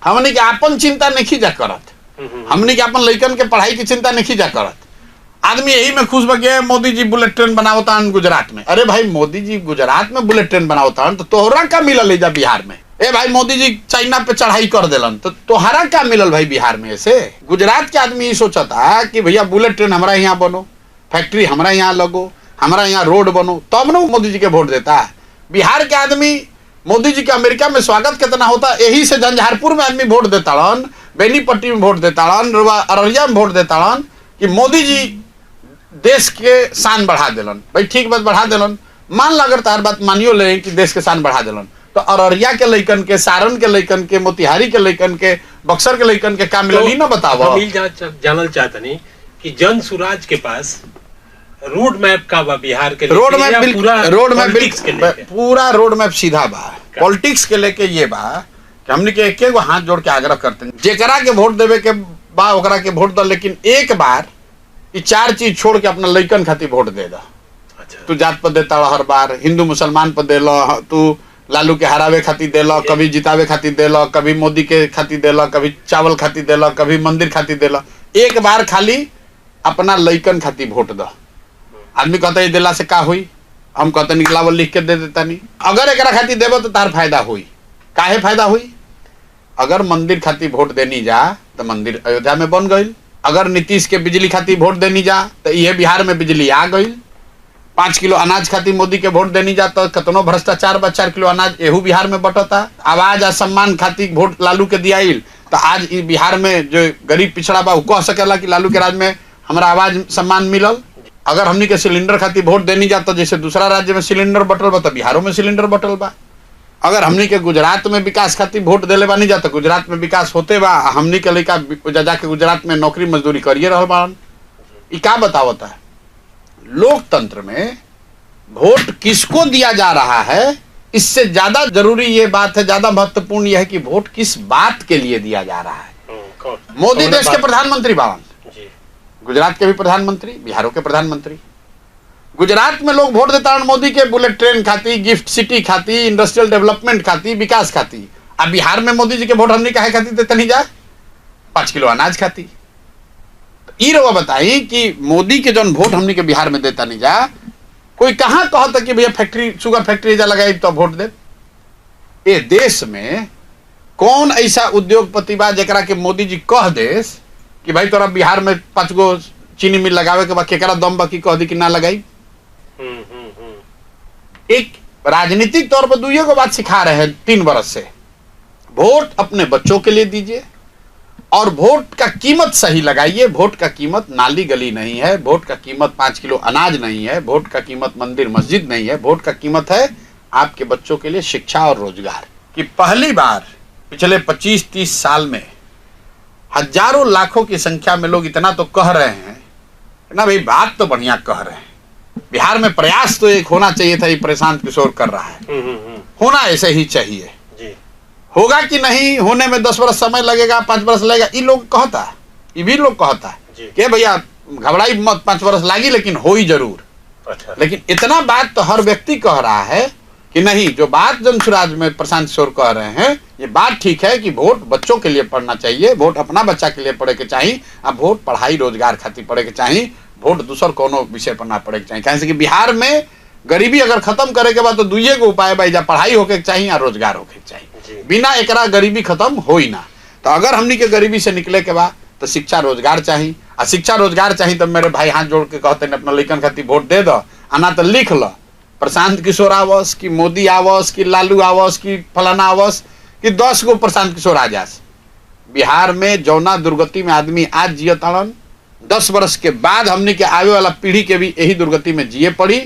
हमने के आपन चिंता नहीं जा करत, हमने के अपन लइकन के पढ़ाई की चिंता नहीं जा करत। आदमी यही में खुश बगे मोदी जी बुलेट ट्रेन बनावता गुजरात में। अरे भाई मोदी जी गुजरात में बुलेट ट्रेन बनावता तो तोहरा का मिलल है जा बिहार में? ए भाई मोदी जी चाइना पे चढ़ाई कर दिलन तो तोहरा का मिलल भाई बिहार में? ऐसे गुजरात के आदमी सोचता कि भैया बुलेट ट्रेन हमारा यहाँ बनो, फैक्ट्री हमारा यहाँ लगो, हमारा यहाँ रोड बनो, तब न मोदी जी के वोट देता है। बिहार के आदमी मोदी जी के अमेरिका में स्वागत कितना होता, यही से झंझारपुर में आदमी वोट देता, बेनीपट्टी में वोट देता, अररिया में वोट देता कि मोदी जी देश के शान बढ़ा दिलन। भाई ठीक बात बढ़ा दिलन, मान ला अगर तार बात मानियो ले कि देश के शान बढ़ा दिलन, तो अररिया के लइकन के, सारण के लइकन के, मोतिहारी के लइकन के, बक्सर के लइकन के काम मिलल ही ना बताओ। जानल चाहता नहीं कि जन सुराज के पास रोड मैप का बा बिहार के रोड मैप पूरा रोड मैप सीधा बा। पॉलिटिक्स के लेके ये बा कि हमने के एक एगो हाथ जोड़ के आग्रह करते हैं, जेकरा के वोट देवे के बा ओकरा के वोट दो, लेकिन एक बार ये 4 चीज छोड़ के अपना लइकन खातिर वोट दे दो। अच्छा। तू जात पर देता हर बार, हिंदू मुसलमान पर दे लो, तू लालू के हरावे खातिर दे लो, कभी जितावे खातिर दे लो, कभी मोदी के खातिर दे लो, कभी चावल खातिर दे लो, कभी मंदिर खातिर दे लो। एक बार खाली अपना लइकन खातिर वोट दो। आदमी कहता है दिला से का हुई, हम कहते निकलावल लिख के दे देता नहीं। अगर एक खातिर देव तो तार फायदा हुई। काहे फायदा हुई? अगर मंदिर खातिर वोट देनी जा तो मंदिर अयोध्या में बन गई। अगर नीतीश के बिजली खातिर वोट देनी जा तो ये बिहार में बिजली आ गई। 5 किलो अनाज खातिर मोदी के वोट देनी जा तो कतनो भ्रष्टाचार बा, 4 किलो अनाज एहू बिहार में बटता। आवाज आ सम्मान खातिर वोट लालू के दियाइल तो आज बिहार में जो गरीब पिछड़ा बा कह सकेला कि लालू के राज में हमारा आवाज सम्मान मिलल। अगर हमनी के सिलेंडर खातिर वोट देनी जा तो जैसे दूसरा राज्य में सिलेंडर बटल बा तो बिहारों में सिलेंडर बटल बा। अगर हमनी के गुजरात में विकास खातिर वोट देले बानी जा तो गुजरात में विकास होते बा। हमनी के लइका जाके गुजरात में नौकरी मजदूरी करिए रहल बान। ई का बतावता है? लोकतंत्र में वोट किसको दिया जा रहा है, इससे ज्यादा जरूरी ये बात है, ज्यादा महत्वपूर्ण यह है कि वोट किस बात के लिए दिया जा रहा है। मोदी देश के प्रधानमंत्री बावन, गुजरात के भी प्रधानमंत्री, बिहारों के प्रधानमंत्री। गुजरात में लोग वोट देता मोदी के बुलेट ट्रेन खाती, गिफ्ट सिटी खाती, इंडस्ट्रियल डेवलपमेंट खाती, विकास खाती। अब बिहार में मोदी जी के वोट हमने काहे खाती देते नहीं जा? 5 किलो अनाज खाती। ई रवा बताई कि मोदी के जौन वोट हमने के बिहार में देता नहीं जा, कोई कहाँ कहता कि भैया फैक्ट्री, शुगर फैक्ट्री जा लगाई तो वोट दे। ये देश में कौन ऐसा उद्योगपति बा जरा के मोदी जी कह देस कि भाई तोरा बिहार में 5 गो चीनी मिल लगावे के बाद केकरा दम बा की कह दी कि ना लगाई। एक राजनीतिक तौर पर 2 गो बात सिखा रहे हैं 3 बरस से, वोट अपने बच्चों के लिए दीजिए और वोट का कीमत सही लगाइए। वोट का कीमत नाली गली नहीं है, वोट का कीमत 5 किलो अनाज नहीं है, वोट का कीमत मंदिर मस्जिद नहीं है, वोट का कीमत है आपके बच्चों के लिए शिक्षा और रोजगार। कि पहली बार पिछले 25-30 साल में हजारों लाखों की संख्या में लोग इतना तो कह रहे हैं ना, भाई बात तो बढ़िया कह रहे हैं। बिहार में प्रयास तो एक होना चाहिए था, ये प्रशांत किशोर कर रहा है, होना ऐसे ही चाहिए। होगा कि नहीं होने में 10 वर्ष समय लगेगा, 5 वर्ष लगेगा, ये लोग कहता है, ये भी लोग कहता है कि भैया घबराई मत, 5 वर्ष लगी लेकिन हो ही जरूर। अच्छा। लेकिन इतना बात तो हर व्यक्ति कह रहा है कि नहीं, जो बात जनसुराज में प्रशांत किशोर कह रहे हैं ये बात ठीक है कि वोट बच्चों के लिए पढ़ना चाहिए, वोट अपना बच्चा के लिए पढ़े के चाहिए, अब वोट पढ़ाई रोजगार खातिर पढ़े के चाहिए, वोट दूसर कोनो विषय पर ना पड़े के चाहिए। कैसे कि बिहार में गरीबी अगर खत्म करे के बाद तो 2 गो उपाय भाई, जा पढ़ाई होके चाहिए या रोजगार होके चाहिए, बिना एकरा गरीबी खत्म हो ही ना। तो अगर हमनी के गरीबी से निकले के बाद तो शिक्षा रोजगार चाहिए, और शिक्षा रोजगार चाहिए तो मेरे भाई हाथ जोड़ के कहते हैं अपना लइकन खातिर वोट दे दो, आना तो लिख लो प्रशांत किशोर आवस की मोदी आवस की लालू आवस की फलाना आवस कि 10 गो प्रशांत किशोर आ जास। बिहार में जौना दुर्गति में आदमी आज जियताड़न, 10 वर्ष के बाद हमने के आवे वाला पीढ़ी के भी यही दुर्गति में जिए पड़ी।